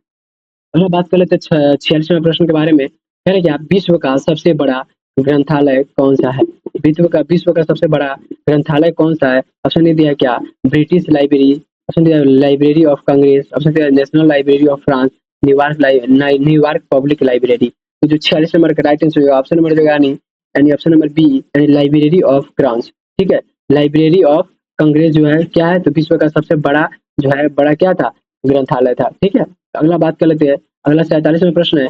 अगला बात कर लेते हैं 46वें प्रश्न के बारे में। कह रहे क्या विश्व का सबसे बड़ा ग्रंथालय कौन सा है? विश्व का सबसे बड़ा ग्रंथालय कौन सा है? ऑप्शन ए दिया है क्या ब्रिटिश लाइब्रेरी, ऑप्शन दिया है लाइब्रेरी ऑफ कांग्रेस, ऑप्शन दिया है national library of France, New York public library. तो जो 46 नंबर का राइट आंसर होगा ऑप्शन नंबर होगा यानी ऑप्शन नंबर बी, यानी लाइब्रेरी ऑफ फ्रांस, ठीक है। लाइब्रेरी ऑफ कांग्रेस जो है क्या है, तो विश्व का सबसे बड़ा जो है बड़ा क्या था, ग्रंथालय था, ठीक है। अगला बात कर लेते हैं। अगला 47वां प्रश्न है,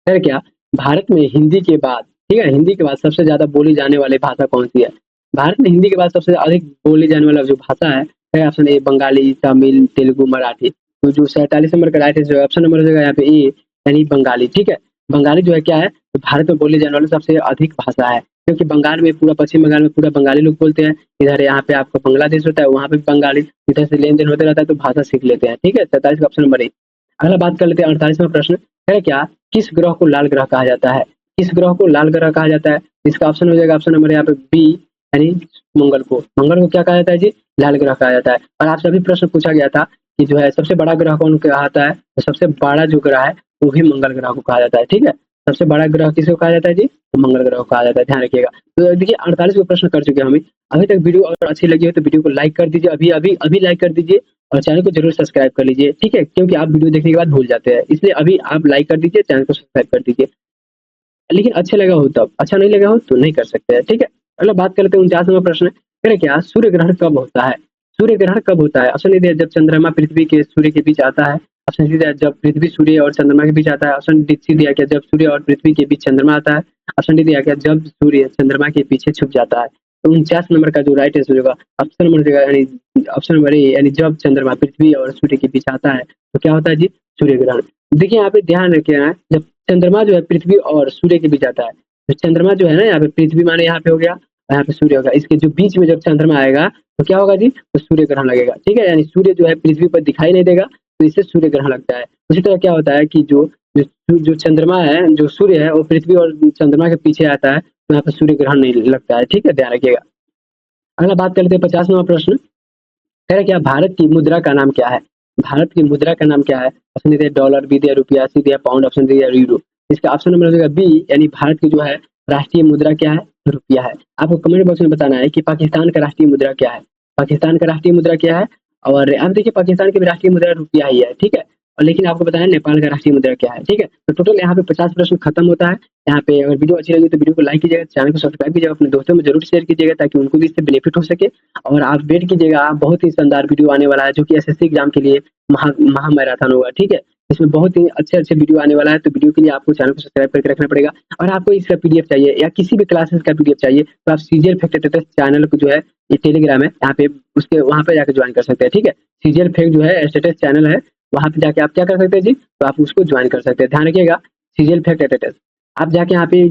फिर क्या भारत में हिंदी के बाद, ठीक है, हिंदी के बाद सबसे ज्यादा बोली जाने वाली भाषा कौन सी है? भारत में हिंदी के बाद सबसे अधिक बोली जाने वाला जो भाषा है ऑप्शन ए बंगाली, तमिल, तेलुगु, मराठी। तो जो 47 नंबर का राइट आंसर ऑप्शन नंबर हो जाएगा यहाँ पे ए, यानी बंगाली, ठीक है। बंगाली जो है क्या है, तो भारत में बोली जाने वाली सबसे अधिक भाषा है, क्योंकि बंगाल में पूरा पश्चिम बंगाल में पूरा बंगाली लोग बोलते हैं। इधर यहाँ पे आपका बांग्लादेश होता है, वहाँ पे बंगाली, इधर से लेन देन होते रहता है तो भाषा सीख लेते हैं, ठीक है। 47 का ऑप्शन नंबर ए। अगला बात कर लेते हैं 48वां प्रश्न है, क्या किस ग्रह को लाल ग्रह कहा जाता है? किस ग्रह को लाल ग्रह कहा जाता है? इसका ऑप्शन हो जाएगा ऑप्शन नंबर यहाँ पे बी, यानी मंगल को। मंगल को क्या कहा जाता है जी? लाल ग्रह कहा जाता है। और आपसे अभी प्रश्न पूछा गया था कि जो है सबसे बड़ा ग्रह कौन कहलाता है, तो सबसे बड़ा जो ग्रह है वो भी मंगल ग्रह को कहा जाता है, ठीक है। सबसे बड़ा ग्रह किसको कहा जाता है जी? तो मंगल ग्रह को कहा जाता है, ध्यान रखिएगा। तो देखिए 48 को प्रश्न कर चुके हैं हमें। अभी तक वीडियो अगर अच्छी लगी हो तो वीडियो को लाइक कर दीजिए, अभी अभी अभी लाइक कर दीजिए, और चैनल को जरूर सब्सक्राइब कर लीजिए, ठीक है, क्योंकि आप वीडियो देखने के बाद भूल जाते हैं, इसलिए अभी आप लाइक कर दीजिए, चैनल को सब्सक्राइब कर दीजिए। लेकिन अच्छा लगा हो तब, अच्छा नहीं लगा हो तो नहीं कर सकते हैं, ठीक है। अगला बात कर लेते हैं 49वां प्रश्न, क्या सूर्य ग्रहण कब होता है? सूर्य ग्रहण कब होता है? ऑप्शन ए दिया जब चंद्रमा पृथ्वी के सूर्य के बीच आता है। ऑप्शन सी दिया जब पृथ्वी सूर्य और चंद्रमा के बीच आता है। ऑप्शन डी सी दिया गया जब सूर्य और पृथ्वी के बीच चंद्रमा आता है। ऑप्शन डी दिया गया जब सूर्य चंद्रमा के पीछे छुप जाता है। तो 49 नंबर का जो राइट आंसर होगा ऑप्शन नंबर देगा, यानी ऑप्शन नंबर ए, यानी जब चंद्रमा पृथ्वी और सूर्य के बीच आता है तो क्या होता है जी? सूर्य ग्रहण। देखिए यहाँ पे ध्यान रखिए, जब चंद्रमा जो है पृथ्वी और सूर्य के बीच आता है, तो चंद्रमा जो है ना यहाँ पे पृथ्वी माने यहाँ पे हो गया, यहाँ पे सूर्य होगा, इसके जो बीच में जब चंद्रमा आएगा तो क्या होगा जी? तो सूर्य ग्रहण लगेगा। ठीक है, यानी सूर्य जो है पृथ्वी पर दिखाई नहीं देगा, तो इससे सूर्य ग्रहण लगता है। उसी तरह क्या होता है कि जो चंद्रमा है, जो सूर्य है वो पृथ्वी और चंद्रमा के पीछे आता है, तो यहाँ पर सूर्य ग्रहण नहीं लगता है। ठीक है, ध्यान रखिएगा। अगला बात कर लेते हैं 50वां प्रश्न। कह रहा क्या भारत की मुद्रा का नाम क्या है? भारत की मुद्रा का नाम क्या है? ऑप्शन दिया डॉलर, बी दिया रुपया, सी दिया पाउंड, ऑप्शन दिया यूरो। इसका ऑप्शन नंबर हो जाएगा बी, यानी भारत की जो है राष्ट्रीय मुद्रा क्या है? रुपया है। आपको कमेंट बॉक्स में बताना है कि पाकिस्तान का राष्ट्रीय मुद्रा क्या है। पाकिस्तान का राष्ट्रीय मुद्रा क्या है? और अब देखिए पाकिस्तान की भी राष्ट्रीय मुद्रा रुपया ही है। ठीक है, और लेकिन आपको बताना है नेपाल का राष्ट्रीय मुद्रा क्या है। ठीक है, तो टोटल यहाँ पे 50 प्रश्न खत्म होता है। यहाँ पे अगर वीडियो अच्छी लगी तो वीडियो को लाइक कीजिएगा, चैनल को सब्सक्राइब कीजिएगा, अपने दोस्तों में जरूर शेयर कीजिएगा ताकि उनको भी इससे बेनिफिट हो सके। और आप वेट कीजिएगा, बहुत ही शानदार वीडियो आने वाला है जो कि एसएससी एग्जाम के लिए महा मैराथन होगा। ठीक है, इसमें बहुत ही अच्छे वीडियो आने वाला है, तो वीडियो के लिए आपको चैनल को सब्सक्राइब करके रखना पड़ेगा। और आपको इसका पीडीएफ चाहिए या किसी भी क्लासेस का पीडीएफ चाहिए तो आप सीजीएल फैक्ट टेस्ट चैनल को जो है, ये टेलीग्राम है, यहाँ पे उसके वहाँ पे जाकर ज्वाइन कर सकते हैं। ठीक है, सीजीएल फैक्ट जो है स्टेटस चैनल है, वहाँ पे जाके आप क्या कर सकते हैं जी? तो आप उसको ज्वाइन कर सकते हैं। ध्यान रखिएगा, सीजीएल फैक्ट स्टेटस आप जाके यहाँ पे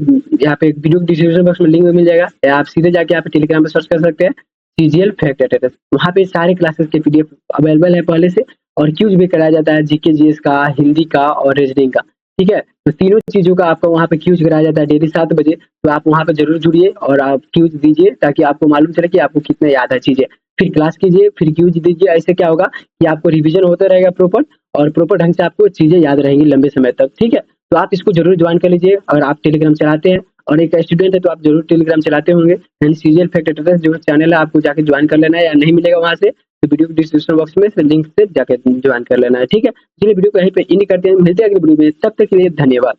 वीडियो डिस्क्रिप्शन बॉक्स में लिंक मिल जाएगा, या आप सीधे जाके यहाँ पे टेलीग्राम पे सर्च कर सकते हैं सीजीएल फैक्ट स्टेटस। वहाँ पे सारे क्लासेस के पीडीएफ अवेलेबल है पहले से, और क्यूज भी कराया जाता है, जीके जीएस का, हिंदी का और रीजनिंग का। ठीक है, तो तीनों चीजों का आपको वहाँ पे क्यूज कराया जाता है डेली 7 बजे। तो आप वहाँ पे जरूर जुड़िए और आप क्यूज दीजिए ताकि आपको मालूम चले कि आपको कितना याद है चीजें। फिर क्लास कीजिए, फिर क्यूज दीजिए। ऐसे क्या होगा कि आपको रिविजन होता रहेगा प्रॉपर, और प्रॉपर ढंग से आपको चीजें याद रहेंगी लंबे समय तक। ठीक है, तो आप इसको जरूर ज्वाइन कर लीजिए। और आप टेलीग्राम चलाते हैं और एक स्टूडेंट है तो आप जरूर टेलीग्राम चलाते होंगे, सीजीएल फैक्ट स्टेटस जो चैनल है आपको जाके ज्वाइन कर लेना है, या नहीं मिलेगा वहाँ से तो वीडियो डिस्क्रिप्शन बॉक्स में से लिंक से जाकर ज्वाइन कर लेना है। ठीक है, चलिए वीडियो को यहीं पे इन करते हैं, मिलते हैं अगली वीडियो में, तब तक के लिए धन्यवाद।